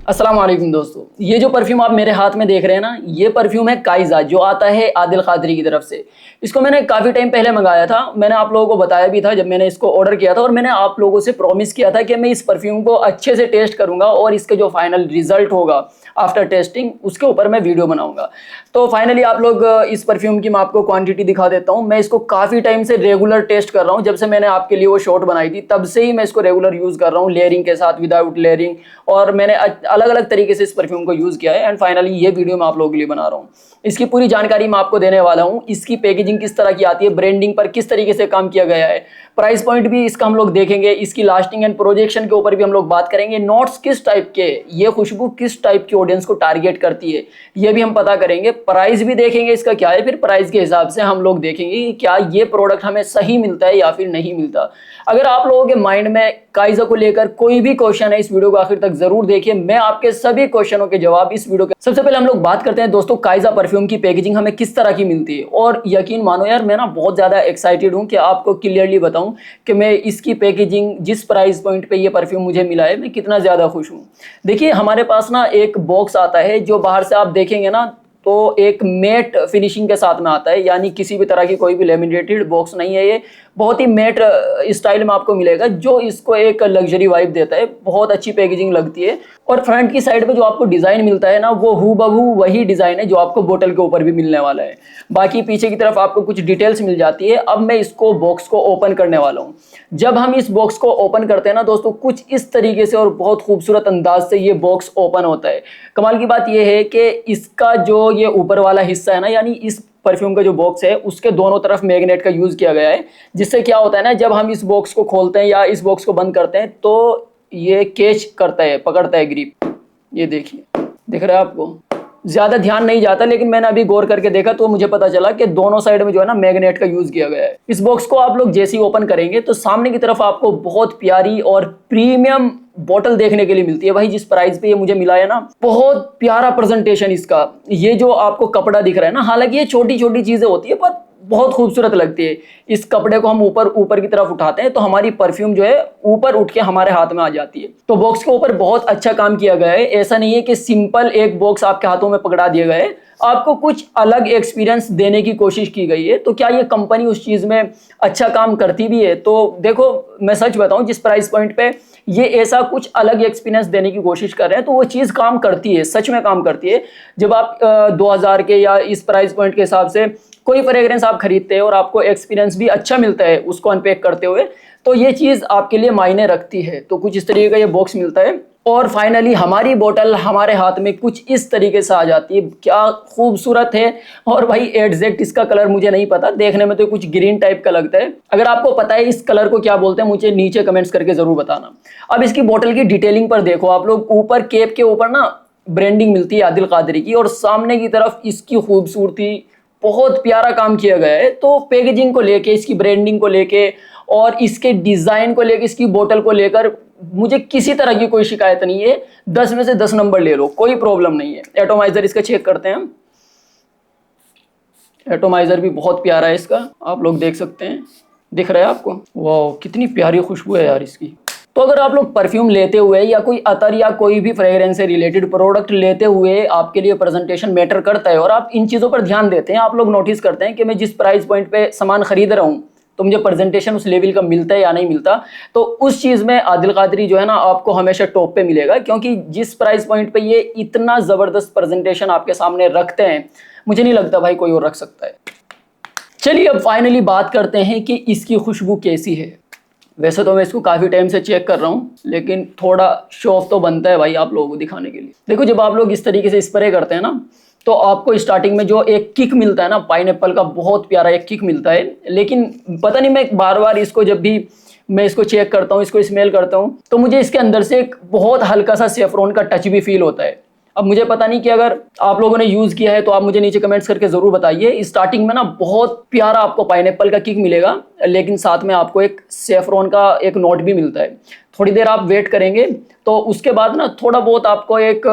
अस्सलाम वालेकुम दोस्तों, ये जो परफ्यूम आप मेरे हाथ में देख रहे हैं ना, ये परफ्यूम है काइज़ा जो आता है आदिल क़ादरी की तरफ से। इसको मैंने काफ़ी टाइम पहले मंगाया था। मैंने आप लोगों को बताया भी था जब मैंने इसको ऑर्डर किया था, और मैंने आप लोगों से प्रॉमिस किया था कि मैं इस परफ्यूम को अच्छे से टेस्ट करूँगा और इसका जो फाइनल रिज़ल्ट होगा आफ्टर टेस्टिंग उसके ऊपर मैं वीडियो बनाऊँगा। तो फाइनली आप लोग इस परफ्यूम की मैं आपको क्वांटिटी दिखा देता हूँ। मैं इसको काफ़ी टाइम से रेगुलर टेस्ट कर रहा हूँ। जब से मैंने आपके लिए वो शॉट बनाई थी तब से ही मैं इसको रेगुलर यूज़ कर रहा हूँ, लेयरिंग के साथ, विदाउट लेयरिंग। और मैंने अलग अलग तरीके से इस परफ्यूम को यूज़ किया है, एंड फाइनली ये वीडियो मैं आप लोगों के लिए बना रहा हूँ। इसकी पूरी जानकारी मैं आपको देने वाला हूँ। इसकी पैकेजिंग किस तरह की आती है, ब्रांडिंग पर किस तरीके से काम किया गया है, प्राइस पॉइंट भी इसका हम लोग देखेंगे, इसकी लास्टिंग एंड प्रोजेक्शन के ऊपर भी हम लोग बात करेंगे, नोट्स किस टाइप के, ये खुशबू किस टाइप की ऑडियंस को टारगेट करती है ये भी हम पता करेंगे, प्राइस भी देखेंगे इसका क्या है, फिर प्राइस के हिसाब से हम लोग देखेंगे कि क्या ये प्रोडक्ट हमें सही मिलता है या फिर नहीं मिलता। अगर आप लोगों के माइंड में काइज़ा को लेकर कोई भी क्वेश्चन है, इस वीडियो को आखिर तक जरूर देखिए, मैं आपके सभी क्वेश्चनों के जवाब इस वीडियो के। सबसे पहले हम लोग बात करते हैं दोस्तों काइज़ा परफ्यूम की पैकेजिंग हमें किस तरह की मिलती है। और यकीन मानो यार, मैं ना बहुत ज्यादा एक्साइटेड हूं कि आपको क्लियरली बताऊं कि मैं इसकी पैकेजिंग, जिस प्राइस पॉइंट पे ये परफ्यूम मुझे मिला है, मैं कितना ज्यादा खुश हूं। देखिए हमारे पास ना एक बॉक्स आता है जो बाहर से आप देखेंगे ना तो एक मैट फिनिशिंग के साथ में आता है, यानी किसी भी तरह की कोई भी लेमिनेटेड बॉक्स नहीं है। ये बहुत ही मैट स्टाइल में आपको मिलेगा जो इसको एक लग्जरी वाइब देता है। बहुत अच्छी पैकेजिंग लगती है। और फ्रंट की साइड पे जो आपको डिजाइन मिलता है ना, वो हूबहू वही डिजाइन है जो आपको बोतल के ऊपर भी मिलने वाला है। बाकी पीछे की तरफ आपको कुछ डिटेल्स मिल जाती है। अब मैं इसको बॉक्स को ओपन करने वाला हूँ। जब हम इस बॉक्स को ओपन करते हैं ना दोस्तों, कुछ इस तरीके से और बहुत खूबसूरत अंदाज से ये बॉक्स ओपन होता है। कमाल की बात यह है कि इसका जो ये ऊपर वाला हिस्सा है ना, यानी इस परफ्यूम का जो बॉक्स है उसके दोनों तरफ मैग्नेट का यूज किया गया है, जिससे क्या होता है ना, जब हम इस बॉक्स को खोलते हैं या इस बॉक्स को बंद करते हैं तो ये कैच करता है, पकड़ता है ग्रिप। ये देखिए, दिख रहा है आपको? ज्यादा ध्यान नहीं जाता, लेकिन मैंने अभी गौर करके देखा तो मुझे पता चला कि दोनों साइड में जो है ना मैग्नेट का यूज किया गया है। इस बॉक्स को आप लोग जैसे ही ओपन करेंगे तो सामने की तरफ आपको बहुत प्यारी और प्रीमियम बोतल देखने के लिए मिलती है। भाई जिस प्राइस पे ये मुझे मिला है ना, बहुत प्यारा प्रेजेंटेशन इसका। ये जो आपको कपड़ा दिख रहा है ना, हालांकि ये छोटी छोटी चीजें होती है पर बहुत खूबसूरत लगती है। इस कपड़े को हम ऊपर ऊपर की तरफ उठाते हैं तो हमारी परफ्यूम जो है ऊपर उठ के हमारे हाथ में आ जाती है। तो बॉक्स के ऊपर बहुत अच्छा काम किया गया है। ऐसा नहीं है कि सिंपल एक बॉक्स आपके हाथों में पकड़ा दिया गया है, आपको कुछ अलग एक्सपीरियंस देने की कोशिश की गई है। तो क्या ये कंपनी उस चीज में अच्छा काम करती भी है? तो देखो, मैं सच बताऊं, जिस प्राइस पॉइंट पे ये ऐसा कुछ अलग एक्सपीरियंस देने की कोशिश कर रहे हैं तो वो चीज काम करती है, सच में काम करती है। जब आप 2000 के या इस प्राइस पॉइंट के हिसाब से कोई फ्रेग्रेंस आप खरीदते हैं और आपको एक्सपीरियंस भी अच्छा मिलता है उसको अनपैक करते हुए, तो ये चीज़ आपके लिए मायने रखती है। तो कुछ इस तरीके का ये बॉक्स मिलता है और फाइनली हमारी बोतल हमारे हाथ में कुछ इस तरीके से आ जाती है। क्या खूबसूरत है। और भाई एग्जैक्ट इसका कलर मुझे नहीं पता, देखने में तो कुछ ग्रीन टाइप का लगता है। अगर आपको पता है इस कलर को क्या बोलते हैं, मुझे नीचे कमेंट्स करके जरूर बताना। अब इसकी बोतल की डिटेलिंग पर देखो आप लोग, ऊपर कैप के ऊपर ना ब्रांडिंग मिलती है आदिल क़ादरी की, और सामने की तरफ इसकी खूबसूरती, बहुत प्यारा काम किया गया है। तो पैकेजिंग को लेके, इसकी ब्रांडिंग को लेके और इसके डिजाइन को लेके, इसकी बोतल को लेकर मुझे किसी तरह की कोई शिकायत नहीं है। 10 में से 10 नंबर ले लो, कोई प्रॉब्लम नहीं है। एटोमाइजर इसका चेक करते हैं हम। एटोमाइजर भी बहुत प्यारा है इसका, आप लोग देख सकते हैं। दिख रहा है आपको? वाह, कितनी प्यारी खुशबू है यार इसकी। तो अगर आप लोग परफ्यूम लेते हुए या कोई अतर या कोई भी फ्रेग्रेंस से रिलेटेड प्रोडक्ट लेते हुए आपके लिए प्रेजेंटेशन मैटर करता है और आप इन चीज़ों पर ध्यान देते हैं, आप लोग नोटिस करते हैं कि मैं जिस प्राइस पॉइंट पे सामान खरीद रहा हूँ तो मुझे प्रेजेंटेशन उस लेवल का मिलता है या नहीं मिलता, तो उस चीज़ में आदिल क़ादरी जो है ना आपको हमेशा टॉप पे मिलेगा। क्योंकि जिस प्राइस पॉइंट पे ये इतना ज़बरदस्त प्रेजेंटेशन आपके सामने रखते हैं, मुझे नहीं लगता भाई कोई और रख सकता है। चलिए अब फाइनली बात करते हैं कि इसकी खुशबू कैसी है। वैसे तो मैं इसको काफ़ी टाइम से चेक कर रहा हूँ, लेकिन थोड़ा शो ऑफ तो बनता है भाई आप लोगों को दिखाने के लिए। देखो, जब आप लोग इस तरीके से स्प्रे करते हैं ना, तो आपको स्टार्टिंग में जो एक किक मिलता है ना, पाइनएप्पल का बहुत प्यारा एक किक मिलता है। लेकिन पता नहीं, मैं बार बार इसको, जब भी मैं इसको चेक करता हूँ, इसको स्मेल करता हूँ, तो मुझे इसके अंदर से एक बहुत हल्का सा सेफ्रॉन का टच भी फील होता है। अब मुझे पता नहीं कि अगर आप लोगों ने यूज़ किया है तो आप मुझे नीचे कमेंट्स करके ज़रूर बताइए। स्टार्टिंग में ना बहुत प्यारा आपको पाइनएप्पल का किक मिलेगा, लेकिन साथ में आपको एक सेफ्रॉन का एक नोट भी मिलता है। थोड़ी देर आप वेट करेंगे तो उसके बाद ना थोड़ा बहुत आपको एक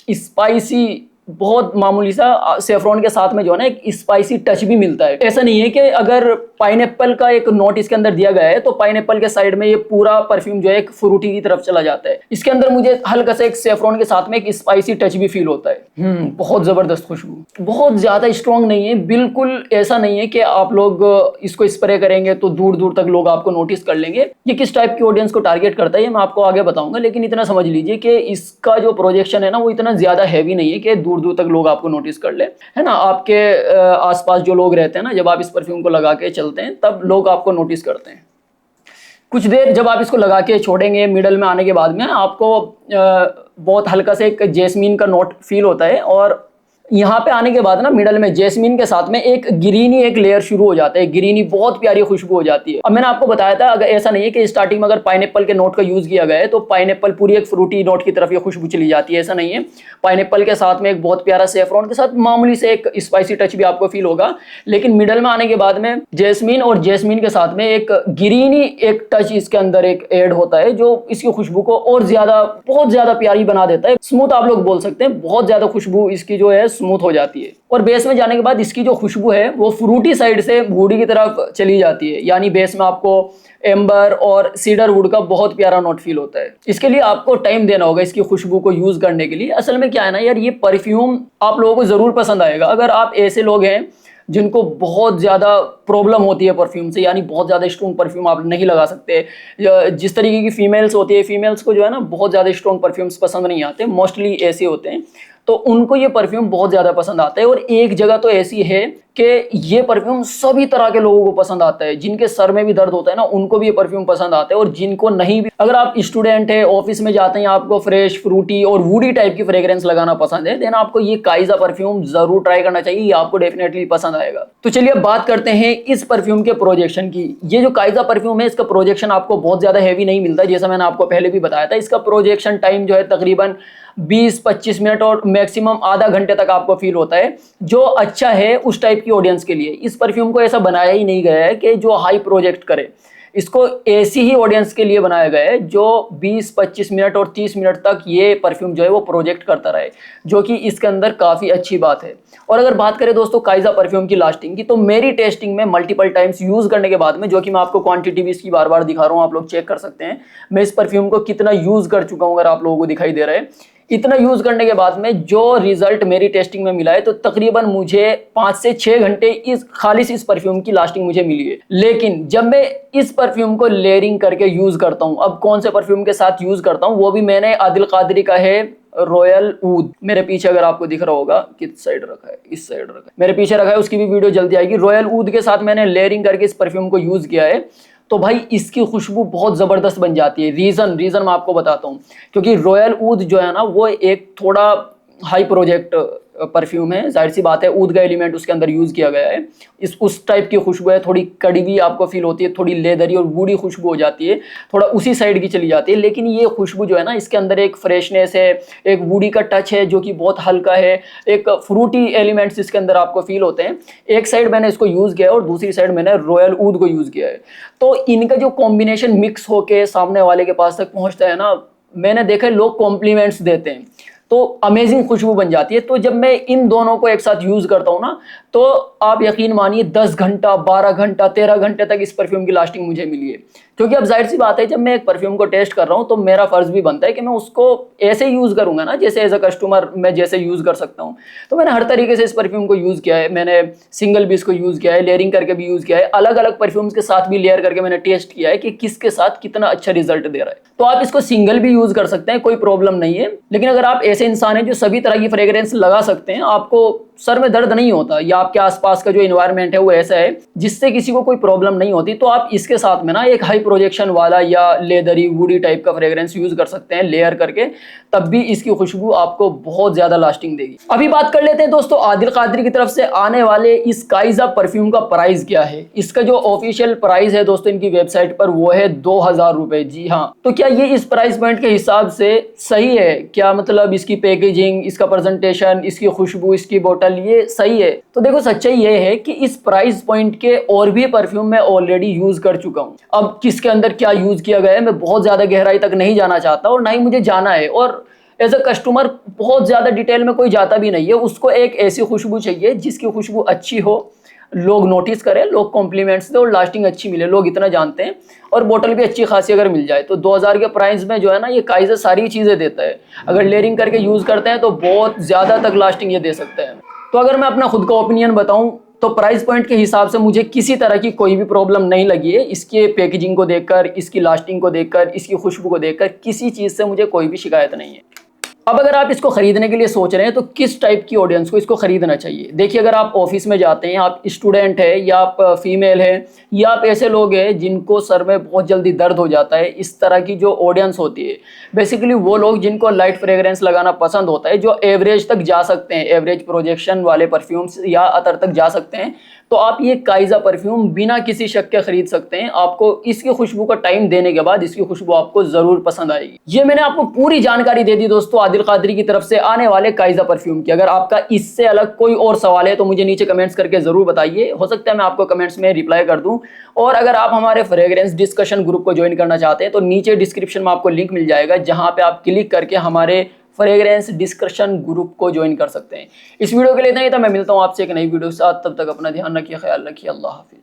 स्पाइसी बहुत मामूली सा सेफ्रॉन के साथ में जो है ना एक स्पाइसी टच भी मिलता है। ऐसा नहीं है कि अगर पाइनएप्पल का एक नोट इसके अंदर दिया गया है तो पाइनएप्पल के साइड में ये पूरा परफ्यूम जो है एक फ्रूटी की तरफ चला जाता है। इसके अंदर मुझे हल्का सा एक सेफ्रॉन के साथ में एक स्पाइसी टच भी फील होता है। बहुत जबरदस्त खुशबू, बहुत ज्यादा स्ट्रॉन्ग नहीं है, बिल्कुल ऐसा नहीं है कि आप लोग इसको स्प्रे करेंगे तो दूर दूर तक लोग आपको नोटिस कर लेंगे। ये किस टाइप की ऑडियंस को टारगेट करता है ये मैं आपको आगे बताऊंगा, लेकिन इतना समझ लीजिए कि इसका जो प्रोजेक्शन है ना वो इतना ज्यादा हैवी नहीं है कि दूर दूर तक लोग आपको नोटिस कर ले, है ना। आपके आसपास जो लोग रहते हैं ना, जब आप इस परफ्यूम को लगा के चलते हैं तब लोग आपको नोटिस करते हैं। कुछ देर जब आप इसको लगा के छोड़ेंगे, मिडल में आने के बाद में आपको बहुत हल्का से एक जैस्मीन का नोट फील होता है, और यहाँ पे आने के बाद ना मिडल में जैस्मीन के साथ में एक ग्रीनी एक लेयर शुरू हो जाता है। ग्रीनी बहुत प्यारी खुशबू हो जाती है। अब मैंने आपको बताया था अगर ऐसा नहीं है कि स्टार्टिंग में अगर पाइनएप्पल के नोट का यूज किया गया है तो पाइनएप्पल पूरी एक फ्रूटी नोट की तरफ ये खुशबू चली जाती है, ऐसा नहीं है। पाइनएप्पल के साथ में एक बहुत प्यारा सेफ्रॉन के साथ मामूली से एक स्पाइसी टच भी आपको फील होगा, लेकिन मिडल में आने के बाद में जैस्मीन और जैस्मीन के साथ में एक ग्रीनी एक टच इसके अंदर एक ऐड होता है जो इसकी खुशबू को और ज्यादा बहुत ज्यादा प्यारी बना देता है। स्मूथ आप लोग बोल सकते हैं, बहुत ज्यादा खुशबू इसकी जो है स्मूथ हो जाती है। और बेस में जाने के बाद इसकी जो खुशबू है वो फ्रूटी साइड से वुडी की तरफ चली जाती है, यानी बेस में आपको एम्बर और सीडर वुड का बहुत प्यारा नोट फील होता है। इसके लिए आपको टाइम देना होगा इसकी खुशबू को यूज करने के लिए। असल में क्या है ना यार, ये परफ्यूम आप लोगों को जरूर पसंद आएगा अगर आप ऐसे लोग हैं जिनको बहुत ज़्यादा प्रॉब्लम होती है परफ्यूम से, यानी बहुत ज़्यादा स्ट्रॉन्ग परफ्यूम आप नहीं लगा सकते। जिस तरीके की फीमेल्स होती है, फीमेल्स को जो है ना बहुत ज़्यादा स्ट्रॉन्ग परफ्यूम्स पसंद नहीं आते, मोस्टली ऐसे होते हैं, तो उनको ये परफ्यूम बहुत ज़्यादा पसंद आता है। और एक जगह तो ऐसी है कि ये परफ्यूम सभी तरह के लोगों को पसंद आता है। जिनके सर में भी दर्द होता है ना उनको भी ये परफ्यूम पसंद आता है, और जिनको नहीं भी, अगर आप स्टूडेंट है, ऑफिस में जाते हैं, आपको फ्रेश फ्रूटी और वुडी टाइप की फ्रेग्रेंस लगाना पसंद है, देन आपको ये काइजा परफ्यूम जरूर ट्राई करना चाहिए, ये आपको डेफिनेटली पसंद आएगा। तो चलिए अब बात करते हैं इस परफ्यूम के प्रोजेक्शन की। ये जो काइजा परफ्यूम है इसका प्रोजेक्शन आपको बहुत ज्यादा हैवी नहीं मिलता, जैसा मैंने आपको पहले भी बताया था। इसका प्रोजेक्शन टाइम जो है तकरीबन 20-25 मिनट और मैक्सिमम आधा घंटे तक आपको फील होता है, जो अच्छा है उस टाइप की ऑडियंस के लिए। इस परफ्यूम को ऐसा बनाया ही नहीं गया है कि जो हाई प्रोजेक्ट करे, इसको ऐसी ही ऑडियंस के लिए बनाया गया है जो 20-25 मिनट और 30 मिनट तक ये परफ्यूम जो है वो प्रोजेक्ट करता रहे, जो कि इसके अंदर काफ़ी अच्छी बात है। और अगर बात करें दोस्तों काइजा परफ्यूम की लास्टिंग की, तो मेरी टेस्टिंग में मल्टीपल टाइम्स यूज़ करने के बाद में, जो कि मैं आपको क्वांटिटी भी इसकी बार बार दिखा रहा हूँ, आप लोग चेक कर सकते हैं मैं इस परफ्यूम को कितना यूज़ कर चुका हूँ। अगर आप लोगों को दिखाई दे रहा है, इतना यूज करने के बाद में जो रिजल्ट मेरी टेस्टिंग में मिला है, तो तकरीबन मुझे 5 से 6 घंटे इस परफ्यूम की लास्टिंग मुझे मिली है। लेकिन जब मैं इस परफ्यूम को लेयरिंग करके यूज करता हूं, अब कौन से परफ्यूम के साथ यूज करता हूं वो भी मैंने आदिल कादरी का है रॉयल ऊद, मेरे पीछे अगर आपको दिख रहा होगा, किस साइड रखा है, इस साइड रखा है, मेरे पीछे रखा है, उसकी भी वीडियो जल्दी आएगी। रॉयल ऊद के साथ मैंने लेयरिंग करके इस परफ्यूम को यूज किया है, तो भाई इसकी खुशबू बहुत ज़बरदस्त बन जाती है। रीज़न मैं आपको बताता हूँ, क्योंकि रॉयल ऊद जो है ना वो एक थोड़ा हाई प्रोजेक्ट परफ्यूम है, जाहिर सी बात है ऊद का एलिमेंट उसके अंदर यूज़ किया गया है। उस टाइप की खुशबू है, थोड़ी कड़वी आपको फील होती है, थोड़ी लेदरी और वुडी खुशबू हो जाती है, थोड़ा उसी साइड की चली जाती है। लेकिन ये खुशबू जो है ना इसके अंदर एक फ्रेशनेस है, एक वुडी का टच है जो कि बहुत हल्का है, एक फ्रूटी एलिमेंट्स इसके अंदर आपको फील होते हैं। एक साइड मैंने इसको यूज़ किया है और दूसरी साइड मैंने रॉयल ऊद को यूज़ किया है, तो इनका जो कॉम्बिनेशन मिक्स होके सामने वाले के पास तक पहुँचता है ना, मैंने देखा लोग कॉम्प्लीमेंट्स देते हैं, तो अमेजिंग खुशबू बन जाती है। तो जब मैं इन दोनों को एक साथ यूज़ करता हूँ ना, तो आप यकीन मानिए 10 घंटा 12 घंटा 13 घंटे तक इस परफ्यूम की लास्टिंग मुझे मिली है। क्योंकि अब जाहिर सी बात है जब मैं एक परफ्यूम को टेस्ट कर रहा हूँ तो मेरा फ़र्ज़ भी बनता है कि मैं उसको ऐसे यूज़ करूँगा ना, जैसे एज अ कस्टमर मैं जैसे यूज़ कर सकता हूँ। तो मैंने हर तरीके से इस परफ्यूम को यूज़ किया है, मैंने सिंगल भी इसको यूज़ किया है, लेयरिंग करके भी यूज़ किया है, अलग अलग परफ्यूम्स के साथ भी लेयर करके मैंने टेस्ट किया है कि किसके साथ कितना अच्छा रिजल्ट दे रहा है। तो आप इसको सिंगल भी यूज़ कर सकते हैं, कोई प्रॉब्लम नहीं है। लेकिन अगर आप ऐसे इंसान हैं जो सभी तरह की फ्रेग्रेंस लगा सकते हैं, आपको सर में दर्द नहीं होता, या आपके आसपास का जो इन्वायरमेंट है वो ऐसा है जिससे किसी को कोई प्रॉब्लम नहीं होती, तो आप इसके साथ में ना एक हाई प्रोजेक्शन वाला या लेदरी वुडी टाइप का फ्रेग्रेंस यूज कर सकते हैं लेयर करके, तब भी इसकी खुशबू आपको बहुत ज्यादा लास्टिंग देगी। अभी बात कर लेते हैं दोस्तों आदिल कादरी की तरफ से आने वाले इस काइजा परफ्यूम का प्राइस क्या है। इसका जो ऑफिशियल प्राइस है दोस्तों इनकी वेबसाइट पर वो है 2000 रुपए। जी हाँ, तो क्या ये इस प्राइस पॉइंट के हिसाब से सही है क्या? मतलब इसकी पैकेजिंग, इसका प्रेजेंटेशन, इसकी खुशबू, इसकी बोतल, ये सही है? तो देखो सच्चाई ये है कि इस प्राइस पॉइंट के और भी परफ्यूम मैं ऑलरेडी यूज कर चुका हूँ। अब किसके अंदर क्या यूज किया गया है मैं बहुत ज्यादा गहराई तक नहीं जाना चाहता और ना ही मुझे जाना है। और एज अ कस्टमर बहुत ज़्यादा डिटेल में कोई जाता भी नहीं है, उसको एक ऐसी खुशबू चाहिए जिसकी खुशबू अच्छी हो, लोग नोटिस करें, लोग कॉम्प्लीमेंट्स दें और लास्टिंग अच्छी मिले, लोग इतना जानते हैं। और बोतल भी अच्छी खासी अगर मिल जाए तो 2000 के प्राइस में जो है ना ये काइज़र सारी चीज़ें देता है। अगर लेयरिंग करके यूज़ करते हैं तो बहुत ज़्यादा तक लास्टिंग ये दे सकता है। तो अगर मैं अपना खुद का ओपिनियन बताऊं तो प्राइस पॉइंट के हिसाब से मुझे किसी तरह की कोई भी प्रॉब्लम नहीं लगी है। इसके पैकेजिंग को देखकर, इसकी लास्टिंग को देखकर, इसकी खुशबू को देखकर किसी चीज़ से मुझे कोई भी शिकायत नहीं है। अब अगर आप इसको खरीदने के लिए सोच रहे हैं तो किस टाइप की ऑडियंस को इसको खरीदना चाहिए? देखिए, अगर आप ऑफिस में जाते हैं, आप स्टूडेंट है या आप फीमेल है या आप ऐसे लोग हैं जिनको सर में बहुत जल्दी दर्द हो जाता है, इस तरह की जो ऑडियंस होती है, बेसिकली वो लोग जिनको लाइट फ्रेग्रेंस लगाना पसंद होता है, जो एवरेज तक जा सकते हैं, एवरेज प्रोजेक्शन वाले परफ्यूम्स या अतर तक जा सकते हैं, तो आप ये काइज़ा परफ्यूम बिना किसी शक के खरीद सकते हैं। आपको इसकी खुशबू का टाइम देने के बाद इसकी खुशबू आपको जरूर पसंद आएगी। ये मैंने आपको पूरी जानकारी दे दी दोस्तों आदिल कादरी की तरफ से आने वाले काइज़ा परफ्यूम की। अगर आपका इससे अलग कोई और सवाल है तो मुझे नीचे कमेंट्स करके जरूर बताइए, हो सकता है मैं आपको कमेंट्स में रिप्लाई कर दूं। और अगर आप हमारे फ्रेग्रेंस डिस्कशन ग्रुप को ज्वाइन करना चाहते हैं तो नीचे डिस्क्रिप्शन में आपको लिंक मिल जाएगा, जहां पे आप क्लिक करके हमारे फ्रेग्रेंस डिस्कशन ग्रुप को ज्वाइन कर सकते हैं। इस वीडियो के लिए इतना ही था, मैं मिलता हूं आपसे एक नई वीडियो के साथ। तब तक अपना ध्यान रखिए, ख्याल रखिए, अल्लाह हाफिज।